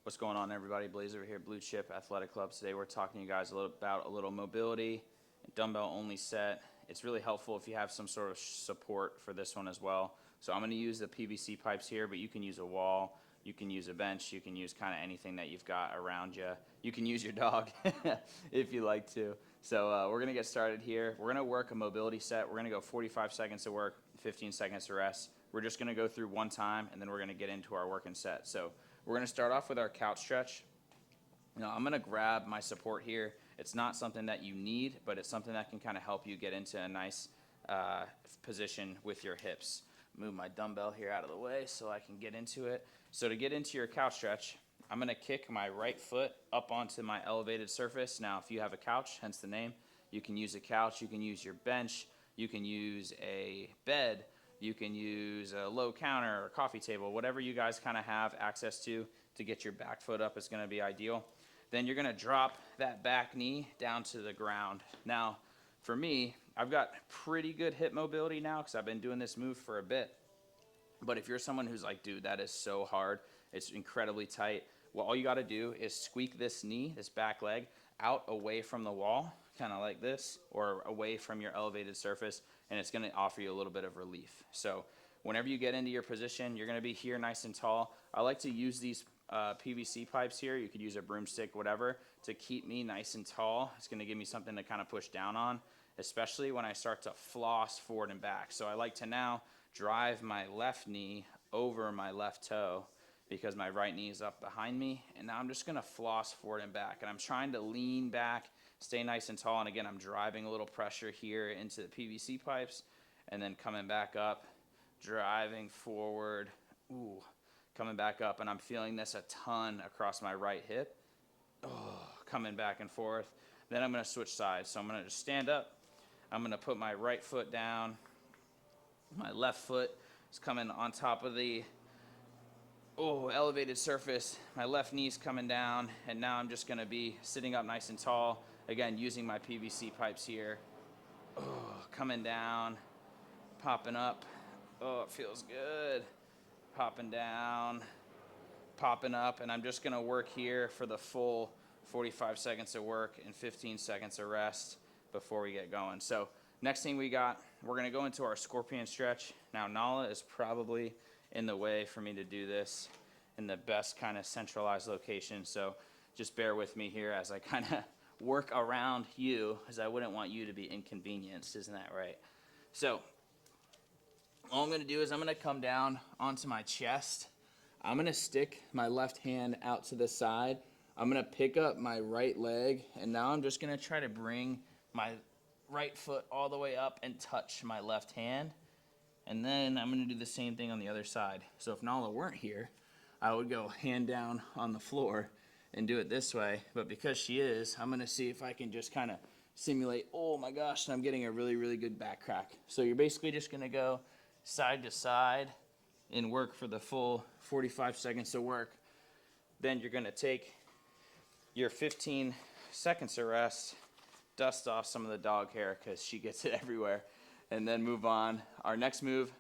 What's going on, everybody? Blaze over here, Blue Chip Athletic Club. Today we're talking to you guys about a little mobility, dumbbell only set. It's really helpful if you have some sort of support for this one as well. So I'm going to use the PVC pipes here, but you can use a wall, you can use a bench, you can use kind of anything that you've got around you. You can use your dog if you like to. So we're going to get started here. We're going to work a mobility set. We're going to go 45 seconds of work, 15 seconds to rest. We're just going to go through one time, and then we're going to get into our working set. So we're going to start off with our couch stretch. Now, I'm going to grab my support here. It's not something that you need, but it's something that can kind of help you get into a nice position with your hips. Move my dumbbell here out of the way so I can get into it. So to get into your couch stretch, I'm going to kick my right foot up onto my elevated surface. Now, if you have a couch, hence the name, you can use a couch, you can use your bench, you can use a bed, you can use a low counter or a coffee table, whatever you guys kind of have access to get your back foot up is going to be ideal. Then you're going to drop that back knee down to the ground. Now, for me, I've got pretty good hip mobility now because I've been doing this move for a bit. But if you're someone who's like, dude, that is so hard, it's incredibly tight, well, all you got to do is squeak this knee, this back leg, out away from the wall, kind of like this, or away from your elevated surface, and it's going to offer you a little bit of relief. So whenever you get into your position, you're going to be here nice and tall. I like to use these PVC pipes here. You could use a broomstick, whatever, to keep me nice and tall. It's going to give me something to kind of push down on, especially when I start to floss forward and back. So I like to now drive my left knee over my left toe because my right knee is up behind me, and now I'm just going to floss forward and back, and I'm trying to lean back, stay nice and tall, and again, I'm driving a little pressure here into the PVC pipes, and then coming back up, driving forward, coming back up, and I'm feeling this a ton across my right hip, coming back and forth. Then I'm going to switch sides, so I'm going to just stand up, I'm going to put my right foot down, my left foot is coming on top of the elevated surface, my left knee's coming down, and now I'm just going to be sitting up nice and tall, again, using my PVC pipes here, coming down, popping up, it feels good, popping down, popping up, and I'm just going to work here for the full 45 seconds of work and 15 seconds of rest before we get going. So next thing we're going to go into our scorpion stretch. Now, Nala is probably in the way for me to do this in the best kind of centralized location, so just bear with me here as I kind of work around you, as I wouldn't want you to be inconvenienced, isn't that right? So all I'm going to do is I'm going to come down onto my chest. I'm going to stick my left hand out to the side. I'm going to pick up my right leg, and now I'm just going to try to bring my right foot all the way up and touch my left hand. And then I'm going to do the same thing on the other side. So if Nala weren't here, I would go hand down on the floor and do it this way. But because she is, I'm going to see if I can just kind of simulate, oh my gosh, I'm getting a really, really good back crack. So you're basically just going to go side to side and work for the full 45 seconds of work. Then you're going to take your 15 seconds of rest, dust off some of the dog hair because she gets it everywhere, and then move on. Our next move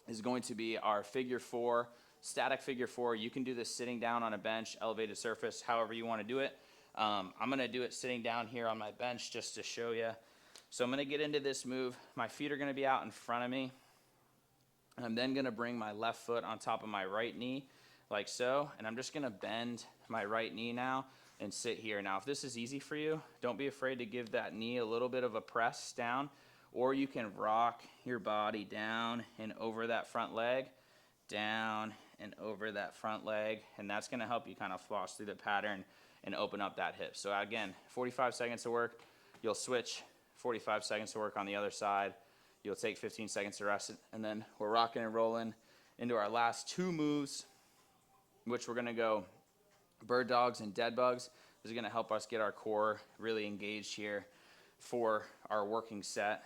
is going to be our figure four, static figure four. You can do this sitting down on a bench, elevated surface, however you want to do it. I'm going to do it sitting down here on my bench just to show you. So I'm going to get into this move. My feet are going to be out in front of me. I'm then going to bring my left foot on top of my right knee, like so, and I'm just going to bend my right knee now and sit here. Now, if this is easy for you, don't be afraid to give that knee a little bit of a press down, or you can rock your body down and over that front leg, down and over that front leg, and that's going to help you kind of floss through the pattern and open up that hip. So again, 45 seconds to work, you'll switch 45 seconds to work on the other side, you'll take 15 seconds to rest, and then we're rocking and rolling into our last two moves, which we're going to go bird dogs and dead bugs. This is going to help us get our core really engaged here for our working set.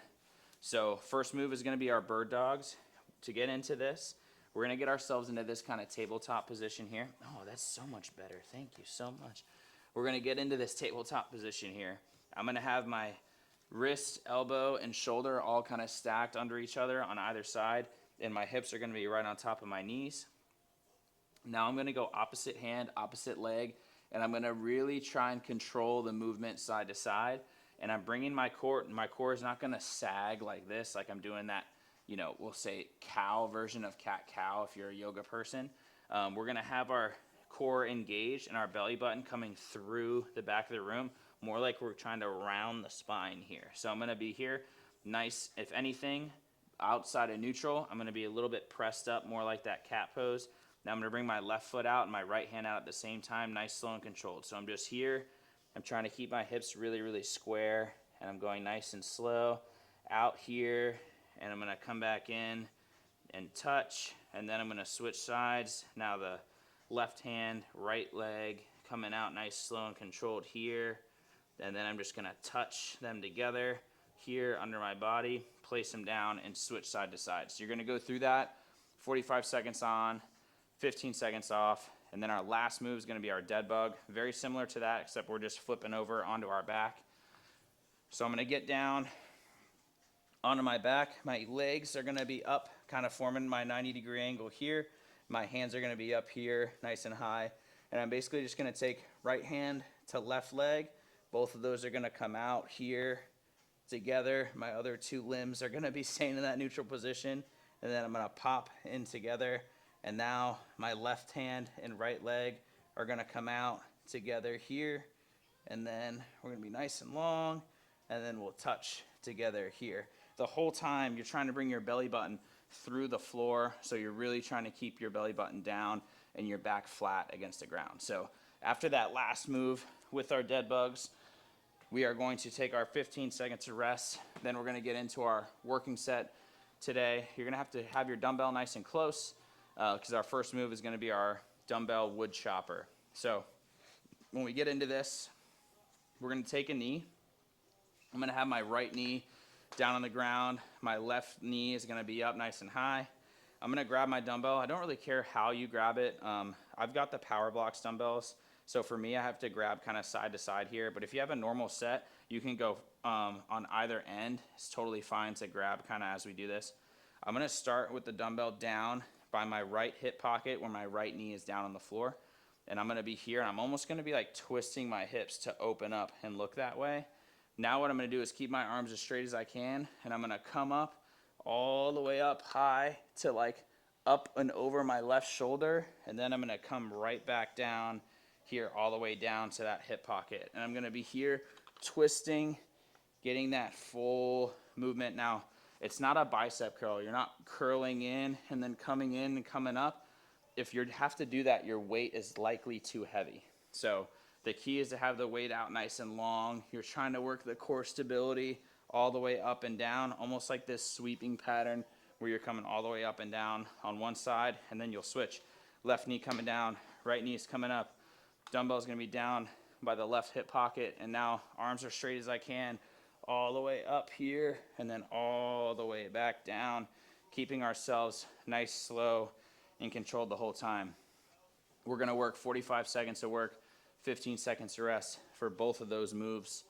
So first move is going to be our bird dogs. To get into this, we're going to get ourselves into this kind of tabletop position here. Oh, that's so much better. Thank you so much. We're going to get into this tabletop position here. I'm going to have my wrist, elbow, and shoulder all kind of stacked under each other on either side, and my hips are going to be right on top of my knees. Now I'm gonna go opposite hand, opposite leg, and I'm gonna really try and control the movement side to side. And I'm bringing my core is not gonna sag like this, like I'm doing that, we'll say cow version of cat-cow if you're a yoga person. We're gonna have our core engaged and our belly button coming through the back of the room, more like we're trying to round the spine here. So I'm gonna be here, nice, if anything, outside of neutral. I'm gonna be a little bit pressed up, more like that cat pose. Now I'm gonna bring my left foot out and my right hand out at the same time, nice, slow, and controlled. So I'm just here. I'm trying to keep my hips really, really square, and I'm going nice and slow out here, and I'm gonna come back in and touch, and then I'm gonna switch sides. Now the left hand, right leg, coming out nice, slow, and controlled here, and then I'm just gonna touch them together here under my body, place them down, and switch side to side. So you're gonna go through that, 45 seconds on, 15 seconds off, and then our last move is going to be our dead bug. Very similar to that, except we're just flipping over onto our back. So I'm going to get down onto my back. My legs are going to be up, kind of forming my 90-degree angle here. My hands are going to be up here, nice and high. And I'm basically just going to take right hand to left leg. Both of those are going to come out here together. My other two limbs are going to be staying in that neutral position. And then I'm going to pop in together. And now my left hand and right leg are gonna come out together here. And then we're gonna be nice and long, and then we'll touch together here. The whole time you're trying to bring your belly button through the floor, so you're really trying to keep your belly button down and your back flat against the ground. So after that last move with our dead bugs, we are going to take our 15 seconds of rest. Then we're gonna get into our working set today. You're gonna have to have your dumbbell nice and close, because our first move is going to be our dumbbell wood chopper. So when we get into this, we're going to take a knee. I'm going to have my right knee down on the ground. My left knee is going to be up nice and high. I'm going to grab my dumbbell. I don't really care how you grab it. I've got the Power Blocks dumbbells. So for me, I have to grab kind of side to side here. But if you have a normal set, you can go on either end. It's totally fine to grab kind of as we do this. I'm going to start with the dumbbell down by my right hip pocket where my right knee is down on the floor. And I'm going to be here, and I'm almost going to be like twisting my hips to open up and look that way. Now what I'm going to do is keep my arms as straight as I can, and I'm going to come up all the way up high to like up and over my left shoulder, and then I'm going to come right back down here all the way down to that hip pocket. And I'm going to be here twisting, getting that full movement. Now, it's not a bicep curl. You're not curling in and then coming in and coming up. If you have to do that, your weight is likely too heavy. So the key is to have the weight out nice and long. You're trying to work the core stability all the way up and down, almost like this sweeping pattern where you're coming all the way up and down on one side, and then you'll switch. Left knee coming down, right knee is coming up. Dumbbell's gonna be down by the left hip pocket, and now arms are straight as I can, all the way up here, and then all the way back down, keeping ourselves nice, slow, and controlled the whole time. We're gonna work 45 seconds of work, 15 seconds to rest for both of those moves.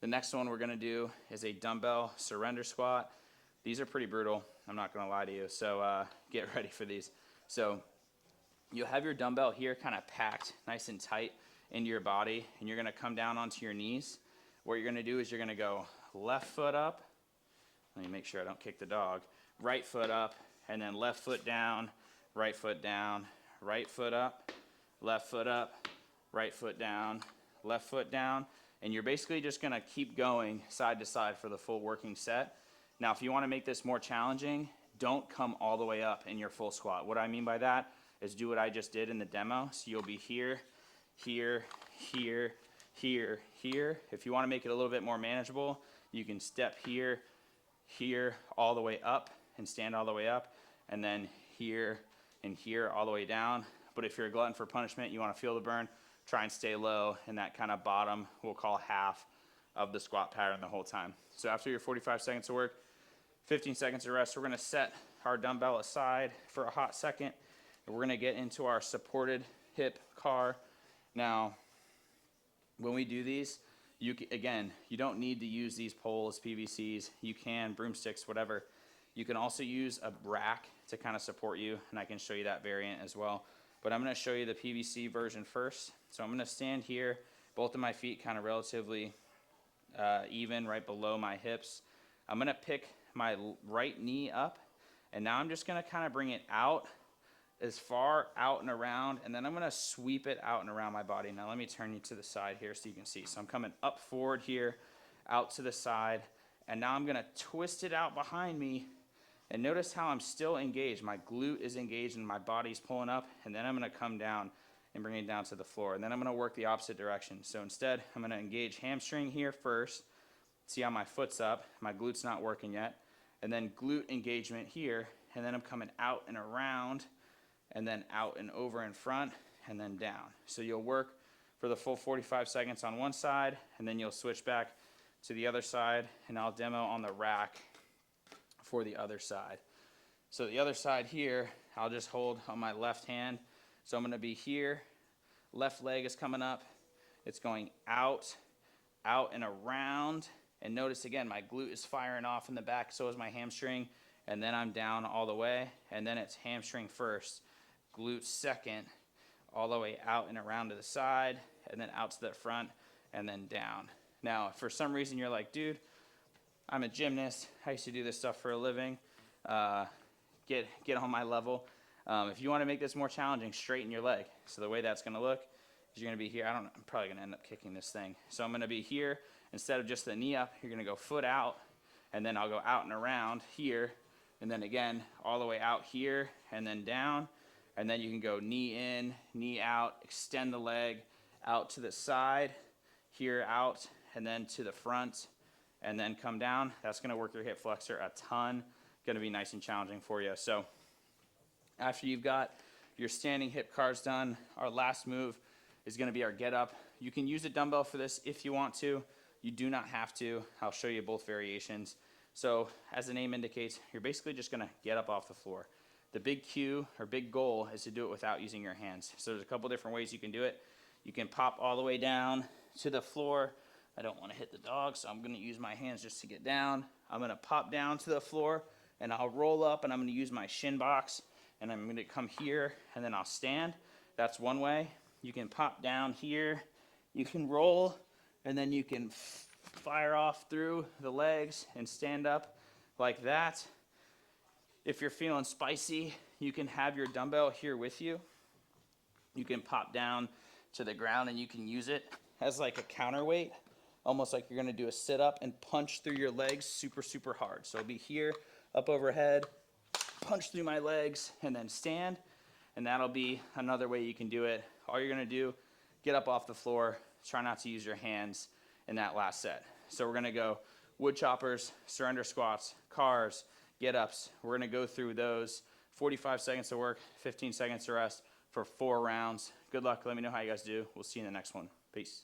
The next one we're gonna do is a dumbbell surrender squat. These are pretty brutal, I'm not gonna lie to you, so get ready for these. So you'll have your dumbbell here kind of packed nice and tight into your body, and you're gonna come down onto your knees. What you're gonna do is you're gonna go left foot up, let me make sure I don't kick the dog, right foot up, and then left foot down, right foot down, right foot up, left foot up, right foot down, left foot down, and you're basically just gonna keep going side to side for the full working set. Now, if you wanna make this more challenging, don't come all the way up in your full squat. What I mean by that is do what I just did in the demo. So you'll be here, here, here, here, here. If you wanna make it a little bit more manageable, you can step here, here, all the way up and stand all the way up, and then here and here all the way down. But if you're a glutton for punishment, you wanna feel the burn, try and stay low in that kind of bottom, we'll call half of the squat pattern the whole time. So after your 45 seconds of work, 15 seconds of rest, we're gonna set our dumbbell aside for a hot second, and we're gonna get into our supported hip car. Now, when we do these, again, you don't need to use these poles, PVCs, you can, broomsticks, whatever. You can also use a rack to kind of support you, and I can show you that variant as well. but I'm going to show you the PVC version first. So I'm going to stand here, both of my feet kind of relatively even, right below my hips. I'm going to pick my right knee up, and now I'm just going to kind of bring it out as far out and around, and then I'm going to sweep it out and around my body. Now let me turn you to the side here so you can see. So I'm coming up forward here, out to the side, and now I'm going to twist it out behind me, and notice how I'm still engaged. My glute is engaged and my body's pulling up, and then I'm going to come down and bring it down to the floor, and then I'm going to work the opposite direction. So instead, I'm going to engage hamstring here first. See how my foot's up, my glute's not working yet, and then glute engagement here, and then I'm coming out and around, and then out and over in front, and then down. So you'll work for the full 45 seconds on one side, and then you'll switch back to the other side, and I'll demo on the rack for the other side. So the other side here, I'll just hold on my left hand. So I'm gonna be here, left leg is coming up, it's going out, out and around, and notice again, my glute is firing off in the back, so is my hamstring, and then I'm down all the way, and then it's hamstring first, glute second, all the way out and around to the side, and then out to the front, and then down. Now, if for some reason you're like, dude, I'm a gymnast, I used to do this stuff for a living, get on my level. If you want to make this more challenging, straighten your leg. So the way that's going to look is you're going to be here. I'm probably going to end up kicking this thing. So I'm going to be here. Instead of just the knee up, you're going to go foot out, and then I'll go out and around here, and then again, all the way out here, and then down. And then you can go knee in, knee out, extend the leg out to the side, here out, and then to the front, and then come down. That's going to work your hip flexor a ton. Going to be nice and challenging for you. So after you've got your standing hip cars done, our last move is going to be our get up. You can use a dumbbell for this if you want to. You do not have to. I'll show you both variations. So as the name indicates, you're basically just going to get up off the floor. The big cue or big goal is to do it without using your hands. So there's a couple different ways you can do it. You can pop all the way down to the floor. I don't want to hit the dog, so I'm going to use my hands just to get down. I'm going to pop down to the floor, and I'll roll up, and I'm going to use my shin box, and I'm going to come here, and then I'll stand. That's one way. You can pop down here. You can roll, and then you can fire off through the legs and stand up like that. If you're feeling spicy, you can have your dumbbell here with you. You can pop down to the ground and you can use it as like a counterweight, almost like you're gonna do a sit-up and punch through your legs super, super hard. So it'll be here, up overhead, punch through my legs, and then stand. And that'll be another way you can do it. All you're gonna do, get up off the floor, try not to use your hands in that last set. So we're gonna go wood choppers, surrender squats, cars, get-ups. We're gonna go through those. 45 seconds of work, 15 seconds to rest for 4 rounds. Good luck. Let me know how you guys do. We'll see you in the next one. Peace.